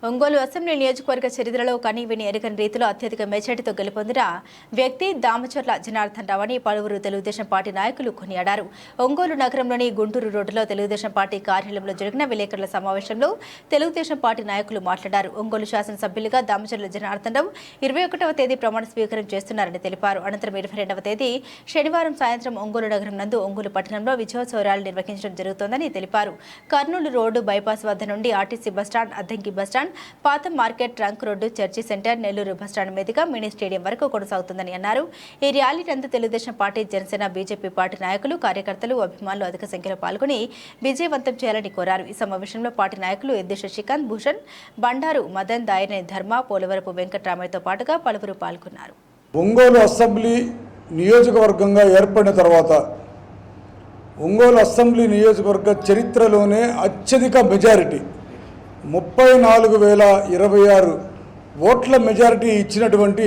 Ongole assembly నియోజకవర్గ చరిత్రలో కనీవిని ఎరగని రీతిలో అత్యధిక మెజార్టీతో గెలుపొందిన వ్యక్తి దామచర్ల జనార్దన్ రావు అని పలువురు తెలుగుదేశం పార్టీ నాయకులు కొనియాడారు. ఒంగోలు నగరంలోని గుంటూరు రోడ్డులో తెలుగుదేశం పార్టీ కార్యాలయంలో జరిగిన విలేకరుల సమావేశంలో తెలుగుదేశం పార్టీ నాయకులు మాట్లాడారు. ఒంగోలు శాసనసభ్యులుగా దామచర్ల జనార్దన్ రావు 21వ తేదీ ప్రమాణ స్వీకారం చేస్తున్నారని తెలిపారు. అనంతరం 22వ తేదీ శనివారం సాయంత్రం ఒంగోలు నగరం నందు ఒంగోలు పట్టణంలో విజయోత్సవ ర్యాలీ నిర్వహించడం జరుగుతోందని తెలిపారు. కర్నూలు రోడ్డు బైపాస్ వద్ద నుండి ఆర్టీసీ బస్టాండ్, అద్దంకి బస్టాండ్, పాత market, trunk road, church centre, Nellore bus stand మీదుగా మినీ స్టేడియం వరకు కొనసాగుతుందని అన్నారు. ఈ ర్యాలీ నందు Telugu Desam party, Janasena, BJP party నాయకులు, కార్యకర్తలు, అభిమానులు అధిక సంఖ్యలో పాల్గొని విజయవంతం చేయాలని కోరారు. ఈ సమావేశంలో పార్టీ నాయకులు ఎద్దు శశికాంత్, భూషణ్, బండారు మదన్, దాయనే ధర్మ, పోలవరపు వెంకట్రామయ్యతో పాటుగా పలువురు పాల్గొన్నారు. ఒంగోలు అసెంబ్లీ నియోజకవర్గంగా ఏర్పడిన తర్వాత ఒంగోలు అసెంబ్లీ నియోజకవర్గ చరిత్రలోనే అత్యధిక మెజారిటీ 34,026 ఓట్ల మెజారిటీ ఇచ్చినటువంటి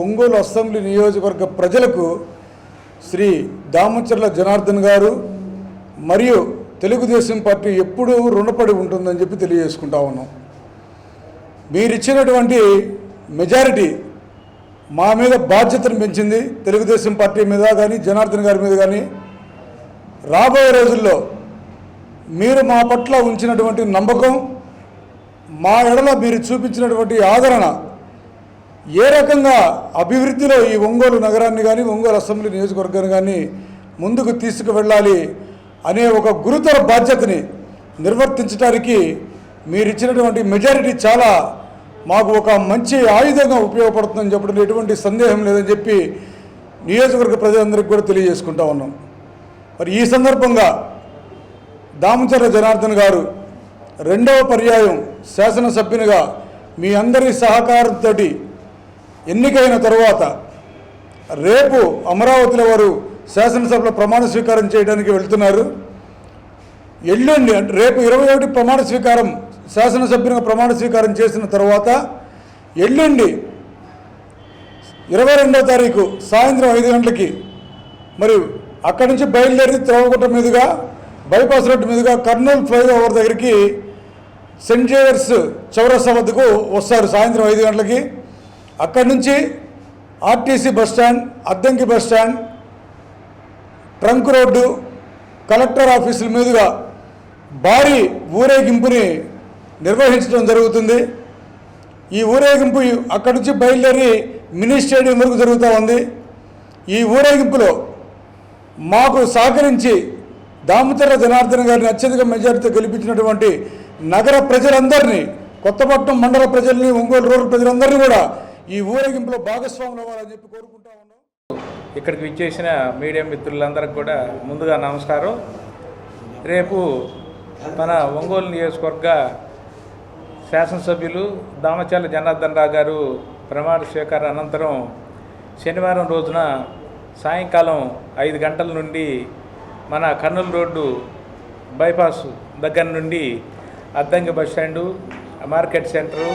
ఒంగోలు అసెంబ్లీ నియోజకవర్గ ప్రజలకు శ్రీ దామచర్ల జనార్దన్ గారు మరియు తెలుగుదేశం పార్టీ ఎప్పుడూ రుణపడి ఉంటుందని చెప్పి తెలియజేసుకుంటా ఉన్నాం. మీరిచ్చినటువంటి మెజారిటీ మా మీద బాధ్యతను పెంచింది. తెలుగుదేశం పార్టీ మీద కానీ, జనార్దన్ గారి మీద కానీ రాబోయే రోజుల్లో మీరు మా పట్ల ఉంచినటువంటి నమ్మకం, మా ఎడల మీరు చూపించినటువంటి ఆదరణ ఏ రకంగా అభివృద్ధిలో ఈ ఒంగోలు నగరాన్ని కానీ, ఒంగోలు అసెంబ్లీ నియోజకవర్గాన్ని కానీ ముందుకు తీసుకువెళ్ళాలి అనే ఒక గురుతర బాధ్యతని నిర్వర్తించడానికి మీరు ఇచ్చినటువంటి మెజారిటీ చాలా మాకు ఒక మంచి ఆయుధంగా ఉపయోగపడుతుందని చెప్పడం ఎటువంటి సందేహం లేదని చెప్పి నియోజకవర్గ ప్రజలందరికీ కూడా తెలియజేసుకుంటా ఉన్నాం. మరి ఈ సందర్భంగా దామచర్ల జనార్దన్ గారు 2వ పర్యాయం శాసనసభ్యునిగా మీ అందరి సహకారంతో ఎన్నికైన తరువాత రేపు అమరావతిలో వారు శాసనసభలో ప్రమాణ స్వీకారం చేయడానికి వెళ్తున్నారు. ఎల్లుండి రేపు 21 ప్రమాణ స్వీకారం శాసనసభ్యునిగా ప్రమాణ స్వీకారం చేసిన తర్వాత ఎల్లుండి 22వ తారీఖు సాయంత్రం 5 గంటలకి మరి అక్కడి నుంచి బయలుదేరి త్రోవగుట్ట మీదుగా బైపాస్ రోడ్డు మీదుగా కర్నూలు ఫ్లైఓవర్ దగ్గరికి సెయింట్ జేవియర్స్ చౌరస్తా వద్దకు వస్తారు సాయంత్రం 5 గంటలకి. అక్కడి నుంచి RTC bus stand, Addanki bus stand, trunk road, collector ఆఫీసుల మీదుగా భారీ ఊరేగింపుని నిర్వహించడం జరుగుతుంది. ఈ ఊరేగింపు అక్కడి నుంచి బయలుదేరి మినీ స్టేడియం వరకు జరుగుతూ ఉంది. ఈ ఊరేగింపులో మాకు సహకరించి దామచర్ల జనార్దన్ గారిని అత్యధిక మెజారిటీతో గెలిపించినటువంటి నగర ప్రజలందరినీ, కొత్తపట్నం మండల ప్రజల్ని, ఒంగోలు రూరల్ ప్రజలందరినీ కూడా ఈ ఊరేగింపులో భాగస్వాములు అవ్వాలని చెప్పి కోరుకుంటా ఉన్నాం. ఇక్కడికి విచ్చేసిన మీడియా మిత్రులందరికీ కూడా ముందుగా నమస్కారం. రేపు మన ఒంగోలు నియోజకవర్గ శాసనసభ్యులు దామచర్ల జనార్దన్ రావు గారు ప్రమాణ స్వీకారం అనంతరం శనివారం రోజున సాయంకాలం 5 గంటల నుండి మన కర్నూలు రోడ్డు బైపాస్ దగ్గర నుండి అద్దంకి బస్టాండు, మార్కెట్ సెంటరు,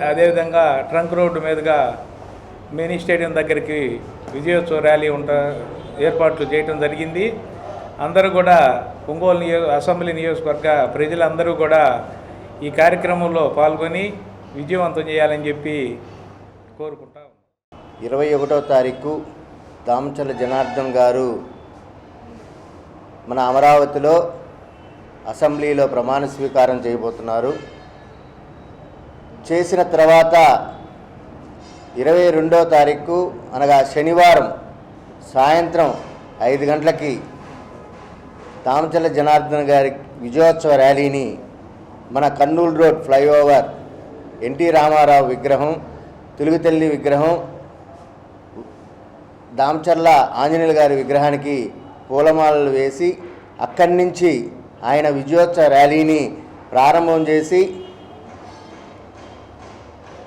అదేవిధంగా ట్రంక్ రోడ్డు మీదుగా మినీ స్టేడియం దగ్గరికి విజయోత్సవ ర్యాలీ ఏర్పాట్లు చేయడం జరిగింది. అందరూ కూడా ఒంగోలు అసెంబ్లీ నియోజకవర్గ ప్రజలందరూ కూడా ఈ కార్యక్రమంలో పాల్గొని విజయవంతం చేయాలని చెప్పి కోరుకుంటాం. 21వ తారీఖు దామచర్ల జనార్దన్ గారు మన అమరావతిలో అసెంబ్లీలో ప్రమాణ స్వీకారం చేయబోతున్నారు. చేసిన తర్వాత 22వ తారీఖు అనగా శనివారం సాయంత్రం 5 గంటలకి దామచర్ల జనార్దన్ గారి విజయోత్సవ ర్యాలీని మన Kurnool road flyover, NT Ramarao విగ్రహం, తెలుగుతల్లి విగ్రహం, దామచర్ల ఆంజనేయులు గారి విగ్రహానికి పూలమాలలు వేసి అక్కడి నుంచి ఆయన విజయోత్సవ ర్యాలీని ప్రారంభం చేసి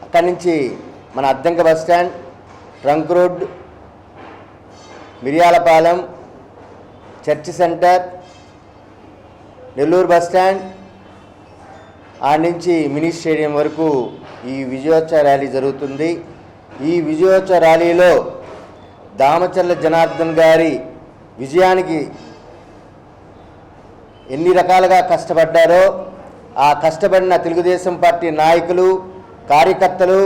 అక్కడి నుంచి మన Addanki bus stand, trunk road, Miriyalapalem, church centre, Nellore bus stand, ఆడ నుంచి మినీ స్టేడియం వరకు ఈ విజయోత్సవ ర్యాలీ జరుగుతుంది. ఈ విజయోత్సవ ర్యాలీలో దామచర్ల జనార్దన్ గారి విజయానికి ఎన్ని రకాలుగా కష్టపడ్డారో ఆ కష్టపడిన తెలుగుదేశం పార్టీ నాయకులు, కార్యకర్తలు,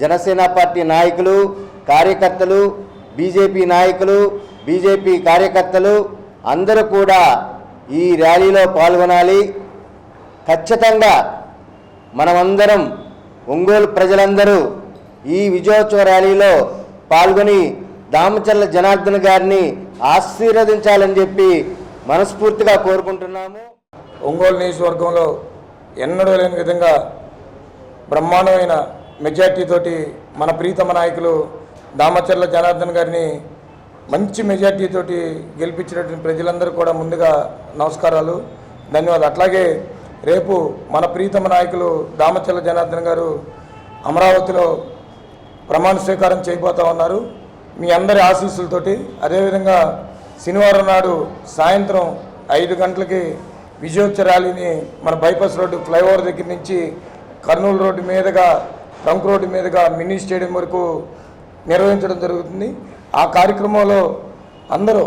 జనసేన పార్టీ నాయకులు, కార్యకర్తలు, బీజేపీ నాయకులు, బీజేపీ కార్యకర్తలు అందరూ కూడా ఈ ర్యాలీలో పాల్గొనాలి. ఖచ్చితంగా మనమందరం ఒంగోలు ప్రజలందరూ ఈ విజయోత్సవ ర్యాలీలో పాల్గొని దామచర్ల జనార్దన్ గారిని ఆశీర్వదించాలని చెప్పి మనస్ఫూర్తిగా కోరుకుంటున్నాము. ఒంగోలు నియోజకవర్గంలో ఎన్నడూ లేని విధంగా బ్రహ్మాండమైన మెజార్టీతోటి మన ప్రీతమ నాయకులు దామచర్ల జనార్దన్ గారిని మంచి మెజార్టీతోటి గెలిపించినటువంటి ప్రజలందరూ కూడా ముందుగా నమస్కారాలు, ధన్యవాదాలు. అట్లాగే రేపు మన ప్రీతమ నాయకులు దామచర్ల జనార్దన్ గారు అమరావతిలో ప్రమాణ స్వీకారం చేయబోతా ఉన్నారు. మీ అందరి ఆశీస్సులతోటి అదేవిధంగా శనివారం నాడు సాయంత్రం 5 గంటలకి విజయోత్సవ ర్యాలీని మన బైపాస్ రోడ్డు ఫ్లైఓవర్ దగ్గర నుంచి కర్నూలు రోడ్డు మీదుగా ట్రంక్ రోడ్డు మీదుగా మినీ స్టేడియం వరకు నిర్వహించడం జరుగుతుంది. ఆ కార్యక్రమంలో అందరూ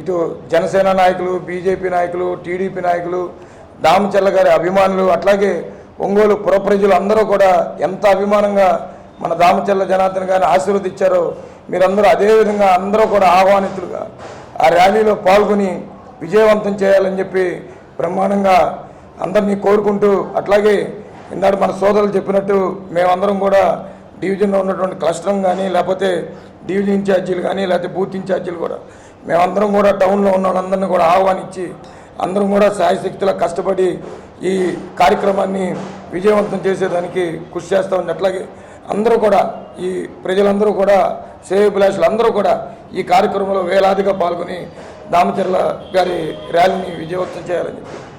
ఇటు జనసేన నాయకులు, బీజేపీ నాయకులు, టీడీపీ నాయకులు, దామచర్ల గారి అభిమానులు, అట్లాగే ఒంగోలు పుర ప్రజలు అందరూ కూడా ఎంత అభిమానంగా మన దామచర్ల జనార్దన్ గారిని ఆశీర్వదించారో మీరందరూ అదేవిధంగా అందరూ కూడా ఆహ్వానితులుగా ఆ ర్యాలీలో పాల్గొని విజయవంతం చేయాలని చెప్పి బ్రహ్మాండంగా అందరినీ కోరుకుంటూ, అట్లాగే ఇందాక మన సోదరులు చెప్పినట్టు మేమందరం కూడా డివిజన్లో ఉన్నటువంటి క్లస్టర్ కానీ లేకపోతే డివిజన్ ఇన్ఛార్జీలు కానీ లేకపోతే బూత్ ఇన్ఛార్జీలు కూడా మేమందరం కూడా టౌన్లో ఉన్న వాళ్ళందరినీ కూడా ఆహ్వానించి అందరం కూడా శాయశక్తిలా కష్టపడి ఈ కార్యక్రమాన్ని విజయవంతం చేసేదానికి కృషి చేస్తూ ఉంది. అట్లాగే అందరూ కూడా ఈ ప్రజలందరూ కూడా శ్రేయోభిలాషులు అందరూ కూడా ఈ కార్యక్రమంలో వేలాదిగా పాల్గొని దామచర్ల గారి ర్యాలీని విజయవంతం చేయాలని చెప్పి